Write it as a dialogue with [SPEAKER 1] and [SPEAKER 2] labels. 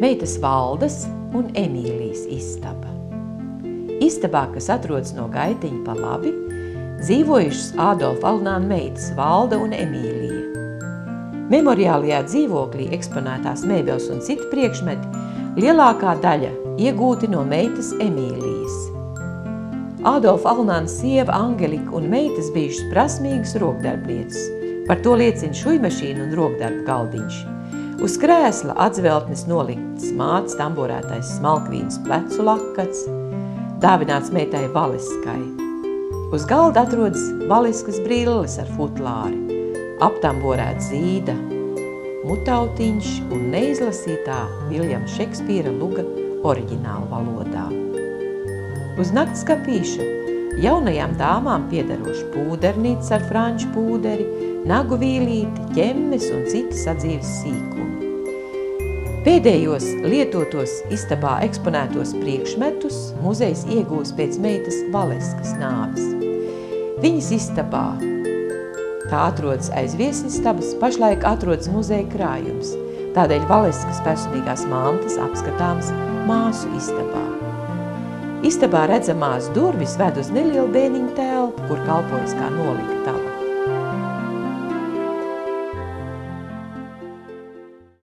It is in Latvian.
[SPEAKER 1] meitas Valdas un Emīlijas istaba. Istabā, kas atrodas no gaiteņa pa labi, dzīvojušas Ādolfa Alnāna meitas Valda un Emīlija. Memoriālajā dzīvoklī eksponētās mēbeles un citi priekšmeti lielākā daļa iegūti no meitas Emīlijas. Ādolfa Alnāna sieva Angelika un meitas bijušas prasmīgas rokdarbnieces. Par to liecina šujmašīna un rokdarba galdiņš. Uz krēsla atzveltnes nolikts mātes tamborētais smalkvīnas plecu lakats, dāvināts meitai Valeskai. Uz galda atrodas Valeskas brilles ar futlāri, aptamborēts zīda, mutautiņš un neizlasītā Viljama Šekspīra luga oriģināla valodā. Uz naktskapīša jaunajām dāmām piederoši pūdernītes ar franču pūderi, nagu vīlīti, ķemmes un citi sadzīves sīkumi. Pēdējos lietotos istabā eksponētos priekšmetus muzejs iegūs pēc meitas Valeskas nāves. Viņas istabā, tā atrodas aiz viesistabas, pašlaik atrodas muzeja krājums, tādēļ Valeskas personīgās mantas apskatāmas māsu istabā. Istabā redzamās durvis ved uz nelielu bēniņu telpu, kur kalpojas kā noliktava.